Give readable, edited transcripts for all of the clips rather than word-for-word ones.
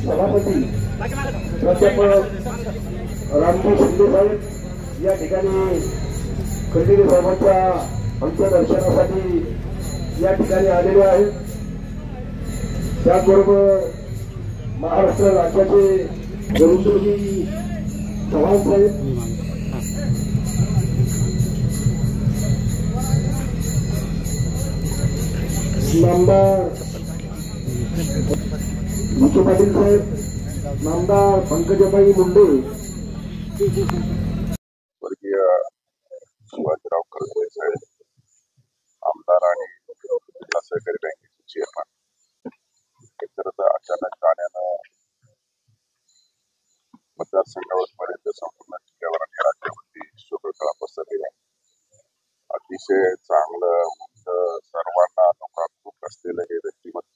सभापती प्राध्यापक रामजी शिंदे साहेब या ठिकाणी खंडेरी साहेबांच्या अंत्यदर्शनासाठी या ठिकाणी आलेले आहेत। त्याचबरोबर महाराष्ट्र राज्याचे गरुडजी चव्हाण साहेब, नामदार विखे पाटील साहेब, नामदार पंकजाबाई मुंडे, स्वर्गीय शिवाजीराव करंजे साहेब, आमदार आणि जिल्हा सहकारी बँकेचे चेअरमन, तर अचानक जाण्यानं मतदारसंघावर पर्यंत संपूर्ण जिल्ह्यावर आणि राज्यावरती शोककळा पसरली आहे। अतिशय चांगलं सर्वांना लोकांतून असलेलं हे व्यक्तिमत्व,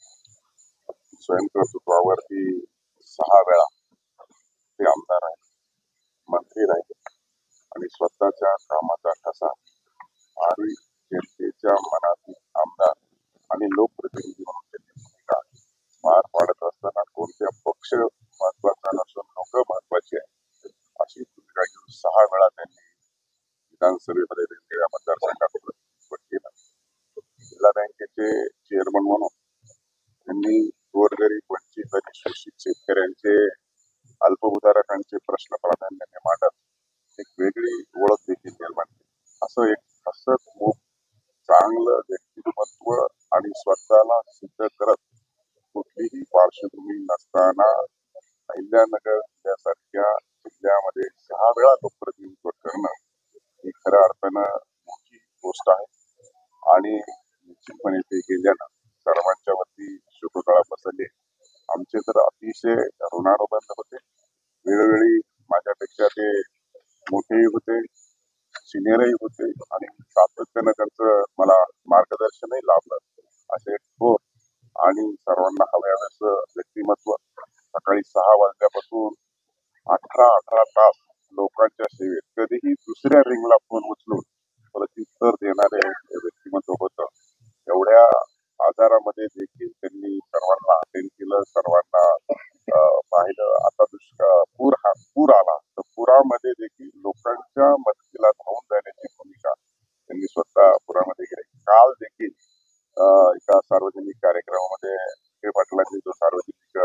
स्वयंकर्तृत्वावरती 6 वेळा ते आमदार आहेत, मंत्री राहिले आणि स्वतःच्या कामाचा ठसा भावी जनतेच्या मनातील आमदार आणि लोकप्रतिनिधी म्हणून त्यांनी भूमिका पार पाडत असताना कोणत्या पक्ष महत्वाचा नसून लोक महत्वाची आहे अशी भूमिका घेऊन 6 वेळा त्यांनी विधानसभेमध्ये वेगवेगळ्या मतदारसंघात केलं। जिल्हा बँकेचे चेअरमन म्हणून त्यांनी गोरगरीब, वंचित आणि शोषित शेतकऱ्यांचे, अल्पभूधारकांचे प्रश्न प्राधान्याने मांडत एक वेगळी ओळख देखील निर्माण केली। असं एक खूप चांगलं व्यक्तिमत्व आणि स्वतःला सिद्ध करत कुठलीही पार्श्वभूमी नसताना अहिल्यानगर जिल्ह्यासारख्या जिल्ह्यामध्ये 6 वेळा लोकप्रतिनिधित्व करणं ही खऱ्या अर्थानं मोठी गोष्ट आहे आणि निश्चितपणे ते गेल्यानं सर्वांच्या वरती शोककळा पसरली। आमचे तर अतिशय ऋणानुबंध होते, वेळोवेळी माझ्यापेक्षा ते मोठेही होते, सिनियरही होते आणि सातत्यानं त्यांचं मला मार्गदर्शनही लाभलं। असे थोर आणि सर्वांना हव्यावं व्यक्तिमत्व सकाळी 6 वाजल्यापासून 18 तास लोकांच्या सेवेत, कधीही दुसऱ्या रिंगला फोन उचलून प्रत्युत्तर देणारे व्यक्तिमत्व होतं। एवढ्या आजारामध्ये देखील त्यांनी सर्वांना अटेंड केलं, सर्वांना पाहिलं। आता पूर आला तर पुरामध्ये देखील लोकांच्या मदतीला धावून जाण्याची भूमिका त्यांनी स्वतः पुरामध्ये केली। काल देखील एका सार्वजनिक कार्यक्रमामध्ये विखे पाटलांनी जो सार्वजनिक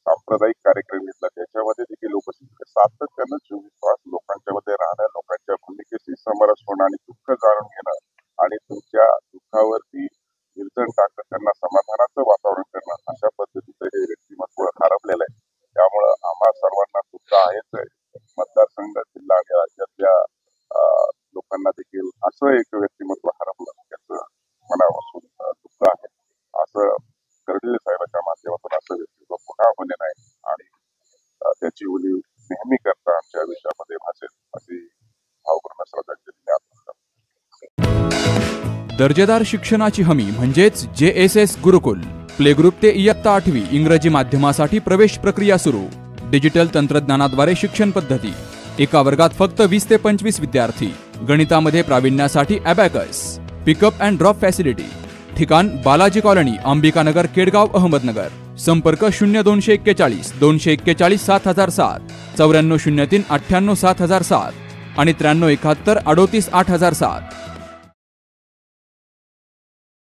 सांप्रदायिक कार्यक्रम घेतला त्याच्यामध्ये देखील उपस्थित सातत्यानं 24 तास लोकांच्या मध्ये राहणं, लोकांच्या भूमिकेशी समरस होणं आणि दुःख जाणून घेणं आणि तुमच्या दुःखावरती विरजण टाकत त्यांना समाधानाचं वातावरण करणं, अशा पद्धतीचं हे व्यक्तिमत्व हरपलेलं आहे। त्यामुळं आम्हा सर्वांना दुःख आहेच आहे, मतदारसंघ, जिल्हा आणि राज्यातल्या लोकांना देखील असं एक व्यक्तिमत्व हरपलं त्याचं मनापासून दुःख आहे। असं करंजे साहेबांच्या माध्यमातून असं व्यक्तित्व पुन्हा होणे नाही आणि त्याची उणीव नेहमी करता आमच्या आयुष्यामध्ये भासेल अशी भावपूर्ण श्रद्धांजली आपण। दर्जेदार शिक्षणाची हमी म्हणजेच JSS गुरुकुल। प्ले ग्रुप ते इयत्ता 8वी इंग्रजी माध्यमासाठी प्रवेश प्रक्रिया सुरू। डिजिटल तंत्रज्ञानाद्वारे शिक्षण पद्धती। एका वर्गात फक्त 20 ते 25 विद्यार्थी। गणितामध्ये प्रावीण्यासाठी abacus. Pickup and drop facility. ठिकाण बालाजी कॉलनी, अंबिकानगर, केडगाव, अहमदनगर। संपर्क 0241 241 7007, 9403 98 7007 आणि 9371 38 8007।